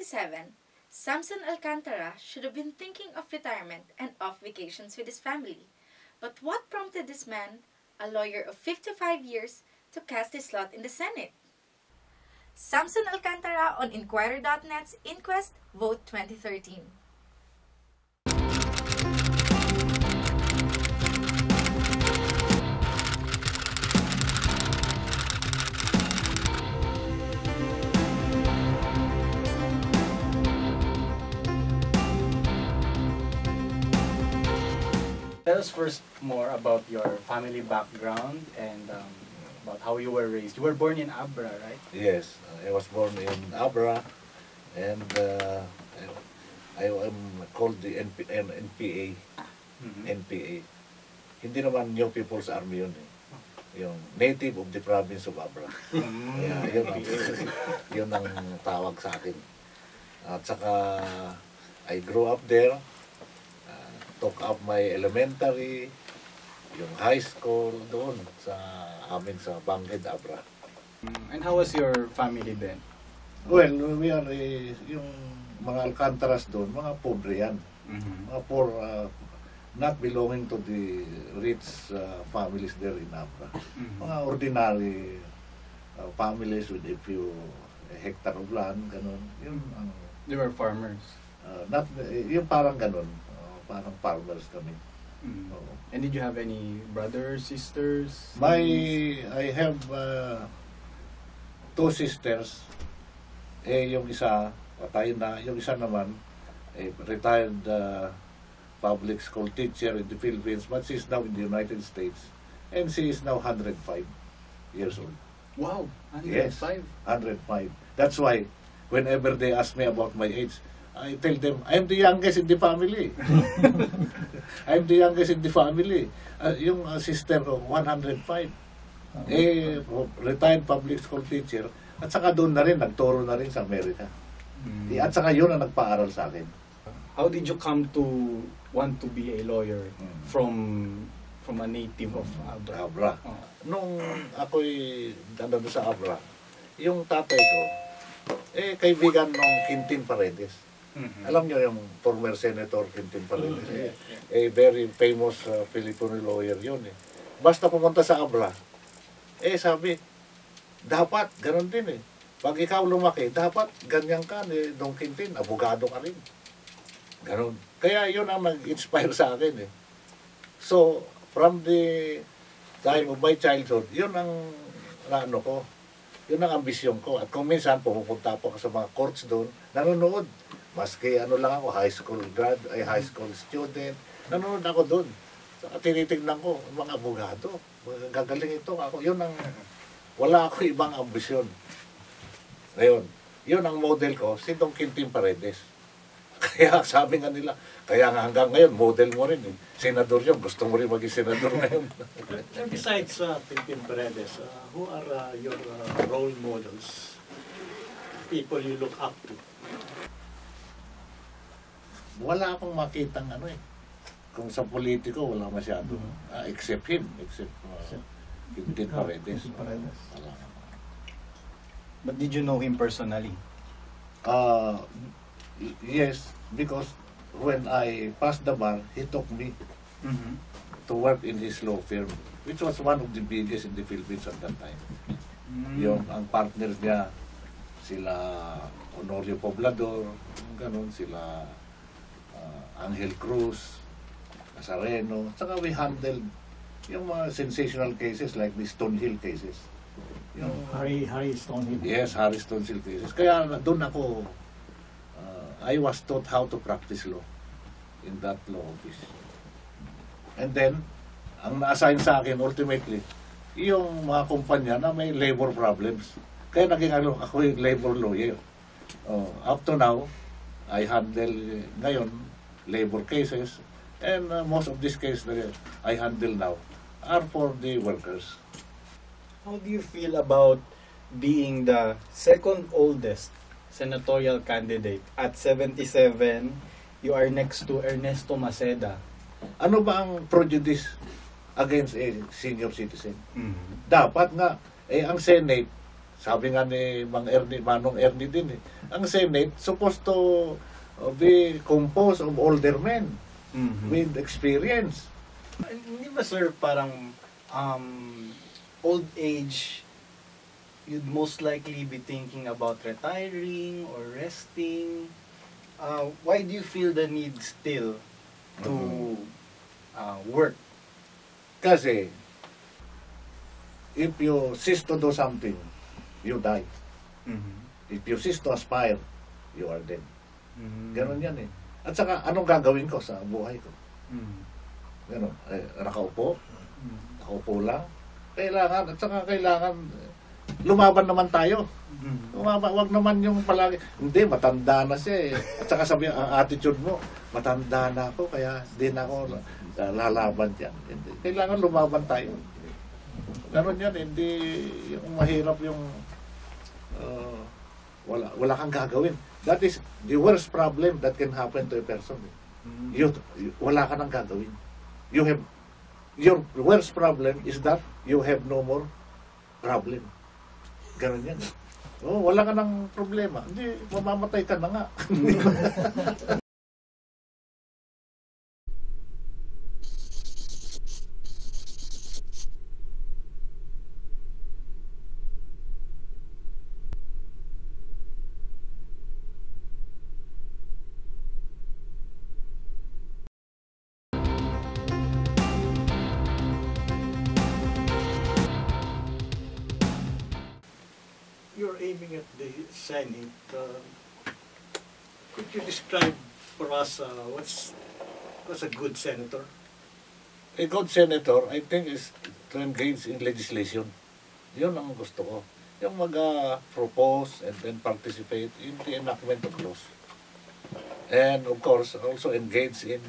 27, Samson Alcantara should have been thinking of retirement and off vacations with his family. But what prompted this man, a lawyer of 55 years, to cast his lot in the Senate? Samson Alcantara on Inquirer.net's Inquest Vote 2013. Tell us first more about your family background and about how you were raised. You were born in Abra, right? Yes, I was born in Abra, and I am called the NPA. NPA. Hindi naman New People's Army yun eh. Yung native of the province of Abra. Yeah, yun ang tawag sa akin. At saka, I grew up there. Took up my elementary, yung high school doon sa amin sa Bangged, Abra. And how was your family then? Well, we are yung mga Alcantaras doon, mga pobre yan. Mga poor, not belonging to the rich families there in Abra. Mga ordinary families with a few hectare of land, ganun. Yun ang, They were farmers. yung parang ganun. Parang farmers kami. And did you have any brothers, sisters? I have two sisters. Yung isa, patay na. Yung isa naman, retired public school teacher in the Philippines, but she's now in the United States. And she is now 105 years old. Wow, 105? Yes, 105. That's why, whenever they ask me about my age, I tell them, I'm the youngest in the family. I'm the youngest in the family. Yung sister ko, 105. Retired public school teacher. At saka doon na rin, nagturo na rin sa Amerika. At saka yun ang nagpaaral sa akin. How did you come to want to be a lawyer from a native of Abra? Abra. Nung ako'y nandun sa Abra, yung tatay ko, kaibigan ng Quintin Paredes. Alam niyo yung former Senator Quintin Paredes. A very famous Filipino lawyer yun eh. Basta pumunta sa Abra, sabi, dapat ganun din eh. Pag ikaw lumaki, dapat ganyan ka ni Don Quintin, abogado ka rin. Ganun. Kaya yun ang nag-inspire sa akin eh. So, from the time of my childhood, yun ang ano ko, yun ang ambisyon ko. At kung minsan pumupunta po ako sa mga courts doon, nanonood. Maski ano lang ako, high school student, nanonood ako doon. Saka tinitignan ko, mga abogado, gagaling ito ako. Yun ang, wala ako ibang ambisyon. Ngayon, yun ang model ko, si Don Quintin Paredes. Kaya sabi nga nila, kaya nga hanggang ngayon, model mo rin eh. Senador yun, gusto mo rin maging senador ngayon. Besides Quintin Paredes, who are your role models? People you look up to? Wala akong makitang ano eh. Kung sa politiko, wala masyado. Except him. Except Quintin Paredes. But did you know him personally? Yes, because when I passed the bar, he took me to work in his law firm, which was one of the biggest in the Philippines at that time. Yung ang partners niya, sila Honorio Poblador, ganun, sila Angel Cruz, Casareno, saka we handled yung mga sensational cases like the Stonehill cases. Yung Harry Stonehill. Yes, Harry Stonehill cases. Kaya doon ako, I was taught how to practice law in that law office. And then, ang na-assign sa akin ultimately, yung mga kumpanya na may labor problems. Kaya naging ako yung labor lawyer. Up to now, I handle ngayon labor cases, and most of these cases that I handle now are for the workers. How do you feel about being the second oldest senatorial candidate at 77? You are next to Ernesto Maceda. Ano ba ang prejudice against a senior citizen? Dapat nga, ang Senate, sabi nga ni Manong Ernie din ang Senate supposed to be composed of older men with experience. Hindi ba sir parang old age, you'd most likely be thinking about retiring or resting? Why do you feel the need still to work? Kasi if you cease to do something, you die. If you cease to aspire, you are dead. Ganon yan eh. At saka, anong gagawin ko sa buhay ko? Ganon. Nakaupo lang. Kailangan, at saka kailangan, lumaban naman tayo. Wag naman yung palagi, hindi, matanda na siya eh. At saka sabi, ang attitude mo, matanda na ako, kaya di na ako lalaban yan. Hindi. Kailangan lumaban tayo. Ganon yan, hindi yung mahirap yung wala kang gagawin. That is the worst problem that can happen to a person. Wala ka nang gagawin. Your worst problem is that you have no more problem. Ganon yan. Wala ka nang problema. Hindi, mamamatay ka na nga. You're aiming at the Senate. Could you describe for us what's a good senator? A good senator, I think, is to engage in legislation. Yun ang gusto ko. Yung mag-propose and then participate in the enactment of laws. And of course, also engage in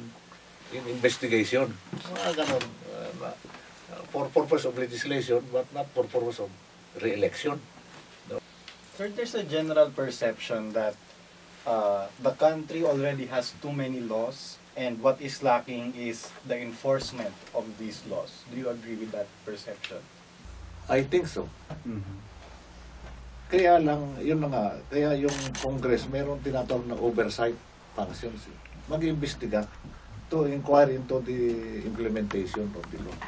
investigation. Mga ganun. For purpose of legislation, but not for purpose of re-election. Sir, there's a general perception that the country already has too many laws and what is lacking is the enforcement of these laws. Do you agree with that perception? I think so. Kaya lang, yun na nga, kaya yung Congress, meron tinatawag na oversight functions. Mag-imbestiga to inquire into the implementation of the law.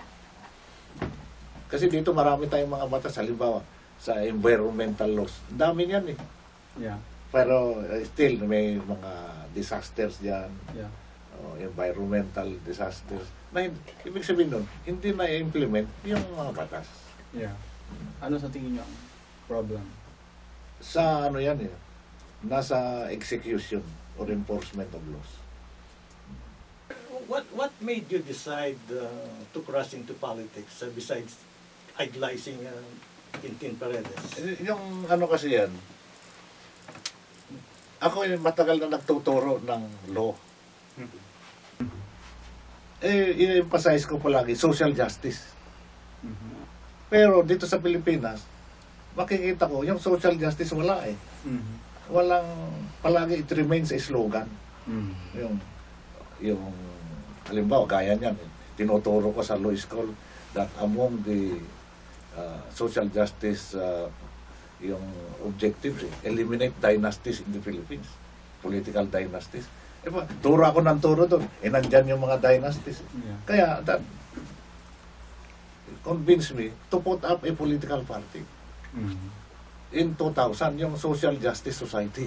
Kasi dito marami tayong mga batas, halimbawa, sa environmental laws. Dami niyan eh. Yeah. Pero still, may mga disasters diyan. Yeah. Environmental disasters. Na, ibig sabihin nun, hindi na-implement yung mga batas. Yeah. Ano sa tingin niyo ang problem? Sa ano yan eh, nasa execution or enforcement of laws. What made you decide to cross into politics besides idolizing Quintin Paredes? Yung ano kasi yan, ako yung matagal na nagtuturo ng law. I-emphasize ko palagi, social justice. Pero dito sa Pilipinas, makikita ko, yung social justice wala eh. Walang, palagi it remains a slogan. Yung halimbawa, gaya niyan, tinuturo ko sa law school that among the social justice yung objectives, eliminate dynasties in the Philippines, political dynasties. Turo ako ng turo doon, nandyan yung mga dynasties. Yeah. Kaya that convinced me to put up a political party. In 2000, yung Social Justice Society.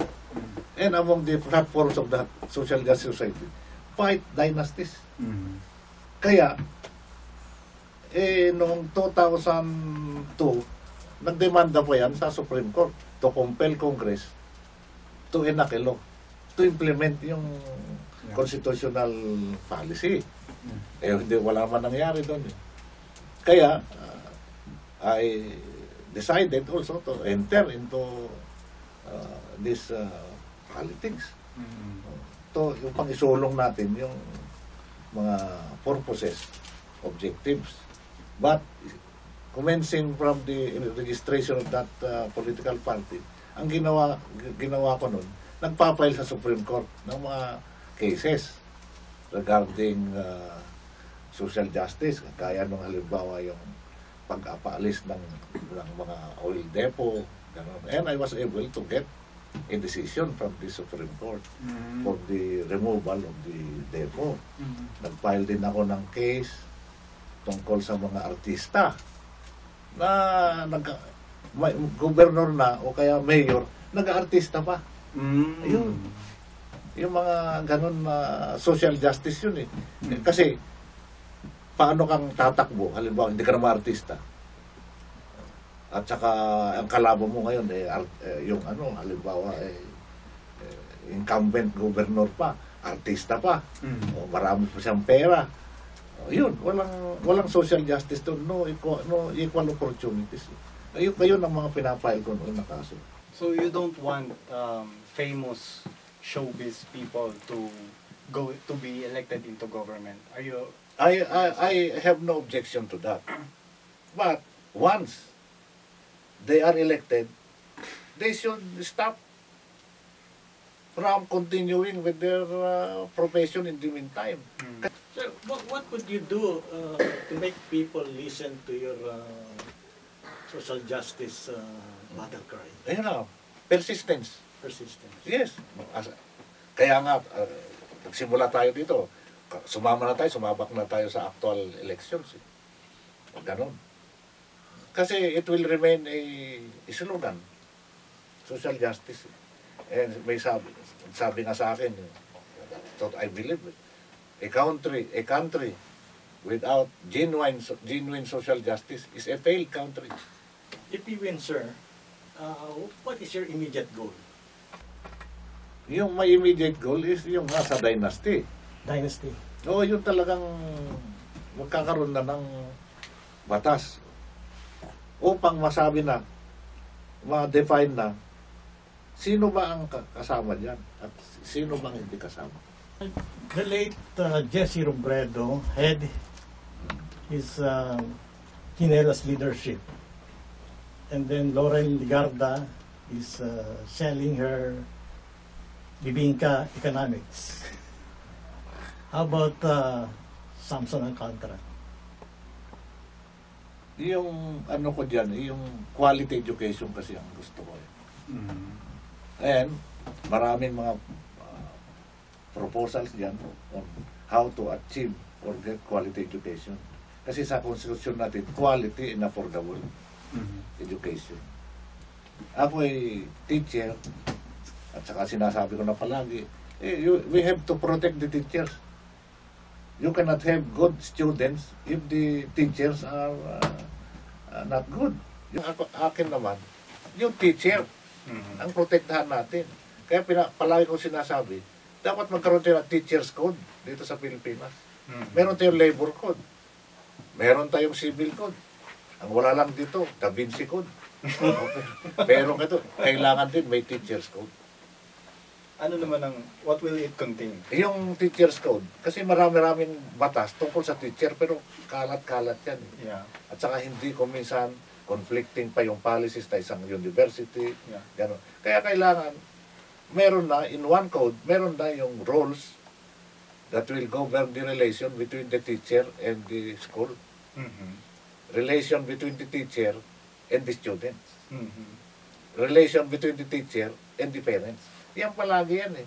And among the platforms of that Social Justice Society, fight dynasties. Kaya, noong 2002, nagdemanda po yan sa Supreme Court to compel Congress to enact a law, to implement yung constitutional policy. Hindi, wala man nangyari doon. Kaya, I decided also to enter into this politics. To yung pang-isulong natin yung mga purposes, objectives. But commencing from the registration of that political party, ang ginawa ko noon, nagpapile sa Supreme Court ng mga cases regarding social justice, kaya nung halimbawa yung pag-apaalis ng mga oil depot, Ganon. And I was able to get a decision from the Supreme Court for the removal of the demo. Nag-file din ako ng case tungkol sa mga artista na gobernador na o kaya mayor, nag-artista pa. Ayun. Yung mga ganun na social justice yun eh. Kasi, paano kang tatakbo? Halimbawa, hindi ka na artista. At saka, ang kalaban mo ngayon, yung halimbawa, incumbent governor pa, artista pa, o marami pa siyang pera. Yun, walang social justice doon, no equal opportunities. Ayun ang mga pinapile ko noon na kaso. So you don't want famous showbiz people to be elected into government? Are you? I have no objection to that. But once they are elected, they should stop from continuing with their profession in the meantime. So, what could you do to make people listen to your social justice battle cry? Ayun na, persistence. Persistence. Yes. Kaya nga, nagsimula tayo dito. Sumabak na tayo sa actual elections. Ganon. Kasi it will remain a slogan. Social justice. And may sabi nga sa akin, that I believe it. A country without genuine social justice is a failed country. If you win, sir, what is your immediate goal? Yung my immediate goal is yung nasa dynasty. Dynasty. Oo, yung talagang magkakaroon na ng batas upang masabi na, ma-define na, sino ba ang kasama diyan at sino bang hindi kasama. The late Jesse Robredo had his Quinelas leadership. And then Lauren Ligarda is selling her Bibingka economics. How about Samson Alcantara? Yung ano ko diyan, yung quality education kasi ang gusto ko. And maraming mga proposals diyan on how to achieve or get quality education. Kasi sa konstitusyon natin, quality and affordable education. Ako ay teacher at saka sinasabi ko na palagi, we have to protect the teachers. You cannot have good students if the teachers are not good. Yung akin naman, yung teacher ang protektahan natin. Kaya palagi ko sinasabi, dapat magkaroon tayo ng teacher's code dito sa Pilipinas. Meron tayong labor code. Meron tayong civil code. Ang wala lang dito, Da Vinci Code. Pero kailangan din may teacher's code. Ano naman what will it contain? Yung teacher's code, kasi marami-raming batas tungkol sa teacher, pero kalat-kalat yan. Yeah. At saka hindi ko minsan conflicting pa yung policies na isang university. Yeah. Gano'n. Kaya kailangan, meron na, in one code, meron na yung rules that will govern the relation between the teacher and the school. Relation between the teacher and the students. Relation between the teacher and the parents. Yan palagi yan eh.